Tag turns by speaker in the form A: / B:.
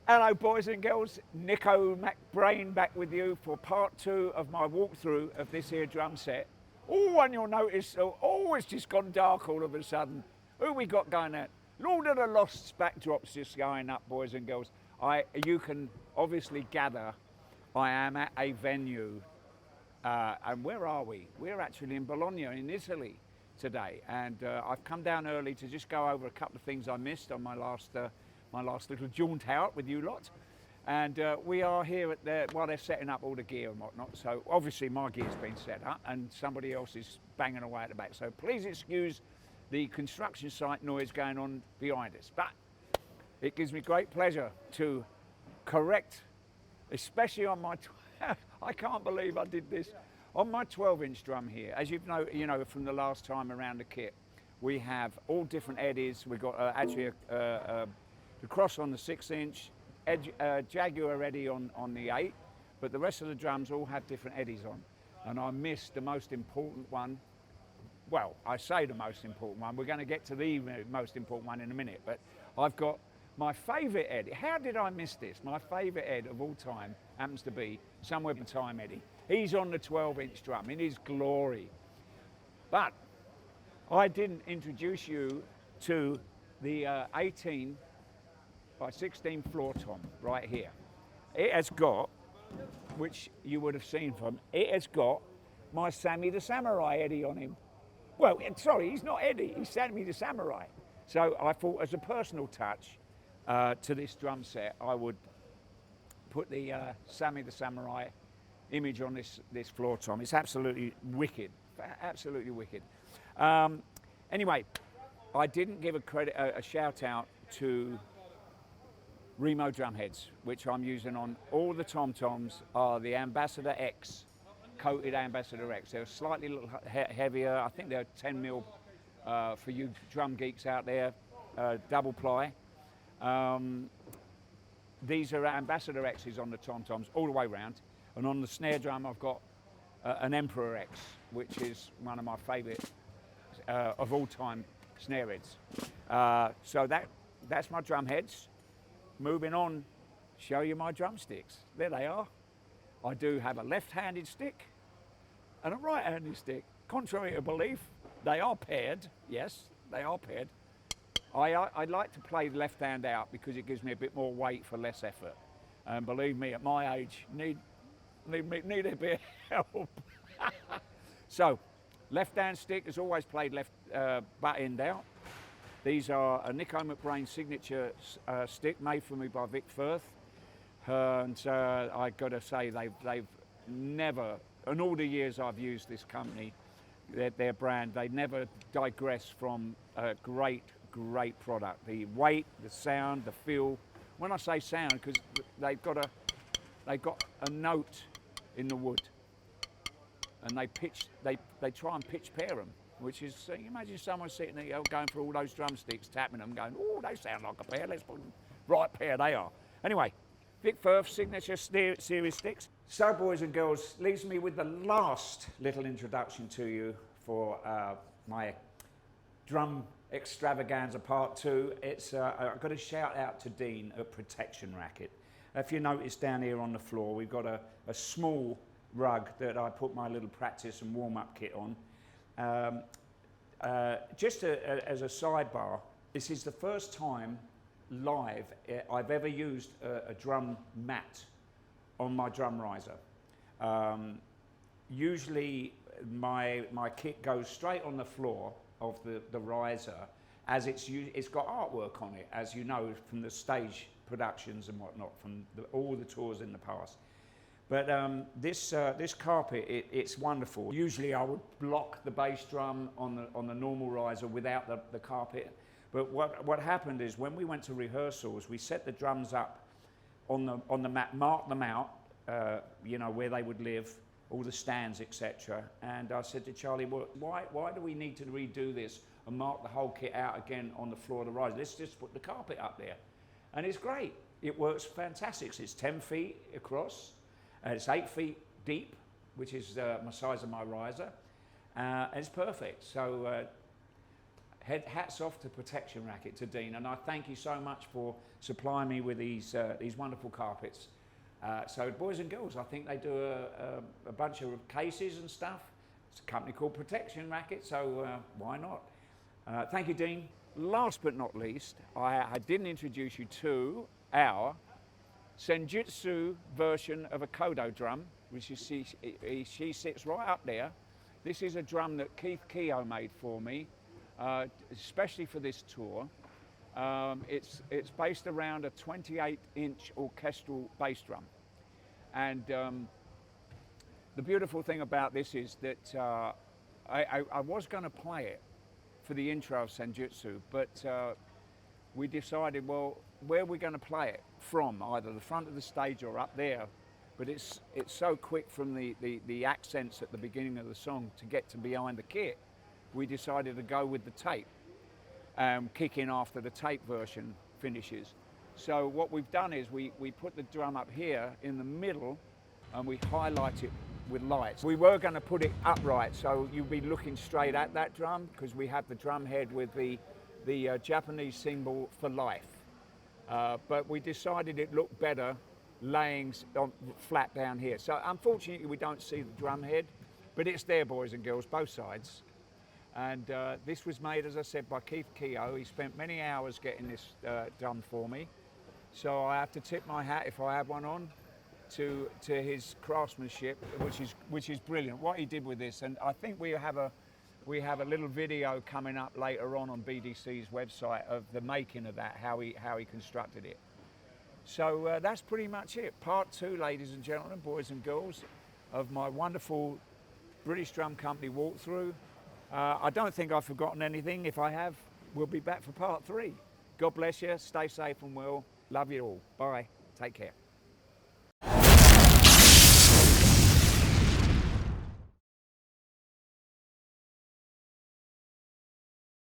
A: Hello, boys and girls. Nicko McBrain back with you for part two of my walkthrough of this here drum set. Oh, and you'll notice, it's just gone dark all of a sudden. Who we got going at? Lord of the Lost's backdrops just going up, boys and girls. You can obviously gather I am at a venue. And where are we? We're actually in Bologna in Italy today. And I've come down early to just go over a couple of things I missed on my last little jaunt out with you lot. And we are here while they're setting up all the gear and whatnot. So obviously my gear's been set up and somebody else is banging away at the back. So please excuse the construction site noise going on behind us. But it gives me great pleasure to correct, especially on my, I can't believe I did this, on my 12-inch drum here. As you know from the last time around the kit, we have all different eddies. We've got the cross on the 6-inch, Jaguar eddy on the 8, but the rest of the drums all have different eddies on. And I missed the most important one. Well, I say the most important one. We're going to get to the most important one in a minute, but I've got my favourite eddy. How did I miss this? My favourite Ed of all time happens to be Somewhere in Time Eddie. He's on the 12-inch drum in his glory. But I didn't introduce you to the 18 by 16 floor tom right here. It has got, which you would have seen from, it has got my Sammy the Samurai Eddie on him. Well, sorry, he's not Eddie, he's Sammy the Samurai. So I thought as a personal touch to this drum set, I would put the Sammy the Samurai image on this floor tom. It's absolutely wicked, absolutely wicked. Anyway, I didn't give a shout out to Remo drum heads, which I'm using on all the tom-toms, are the Ambassador X, coated Ambassador X. They're slightly little heavier. I think they're 10 mil for you drum geeks out there, double ply. These are Ambassador X's on the tom-toms all the way round. And on the snare drum, I've got an Emperor X, which is one of my favorite of all time snare heads. So that's my drum heads. Moving on, show you my drumsticks. There they are. I do have a left-handed stick and a right-handed stick. Contrary to belief, they are paired. Yes, they are paired. I like to play the left hand out because it gives me a bit more weight for less effort. And believe me, at my age, need a bit of help. So, left-hand stick is always played left butt end out. These are a Nicko McBrain signature stick made for me by Vic Firth. And I got to say, they've never, in all the years I've used this company, their brand, they never digress from a great product. The weight, the sound, the feel. When I say sound, because they've got a note in the wood, and they try and pitch pair them. Which is, you imagine someone sitting there going for all those drumsticks, tapping them, going, oh, they sound like a pair, let's put them, right pair they are. Anyway, Vic Firth signature series sticks. So, boys and girls, leaves me with the last little introduction to you for my drum extravaganza part two. It's I've got a shout out to Dean at Protection Racket. If you notice down here on the floor, we've got a small rug that I put my little practice and warm-up kit on. Just as a sidebar, this is the first time live I've ever used a drum mat on my drum riser. Usually my kit goes straight on the floor of the riser, as it's got artwork on it, as you know from the stage productions and whatnot, from all the tours in the past. But this carpet, it's wonderful. Usually I would block the bass drum on the normal riser without the carpet. But what happened is when we went to rehearsals, we set the drums up on the mat, marked them out, you know, where they would live, all the stands, etc. And I said to Charlie, well, why do we need to redo this and mark the whole kit out again on the floor of the riser? Let's just put the carpet up there. And it's great. It works fantastic. It's 10 feet across. It's 8 feet deep, which is my size of my riser. It's perfect. So hats off to Protection Racket, to Dean, and I thank you so much for supplying me with these wonderful carpets. So boys and girls, I think they do a bunch of cases and stuff. It's a company called Protection Racket, so why not? Thank you, Dean. Last but not least, I didn't introduce you to our Senjutsu version of a kodo drum, which is she sits right up there. This is a drum that Keith Keogh made for me, especially for this tour. It's based around a 28-inch orchestral bass drum. And the beautiful thing about this is that I was going to play it for the intro of Senjutsu, but we decided, well, where are we going to play it from? Either the front of the stage or up there. But it's so quick from the accents at the beginning of the song to get to behind the kit. We decided to go with the tape, kick in after the tape version finishes. So what we've done is we put the drum up here in the middle and we highlight it with lights. We were going to put it upright, so you'll be looking straight at that drum, because we have the drum head with the Japanese symbol for life. But we decided it looked better laying flat down here. So unfortunately we don't see the drum head, but it's there, boys and girls, both sides. And this was made, as I said, by Keith Keogh. He spent many hours getting this done for me. So I have to tip my hat, if I have one on, to his craftsmanship, which is brilliant. What he did with this, and I think we have a little video coming up later on BDC's website of the making of that, how he constructed it. So that's pretty much it. Part 2, ladies and gentlemen, boys and girls, of my wonderful British Drum Company walkthrough. I don't think I've forgotten anything. If I have, we'll be back for part 3. God bless you. Stay safe and well. Love you all. Bye. Take care.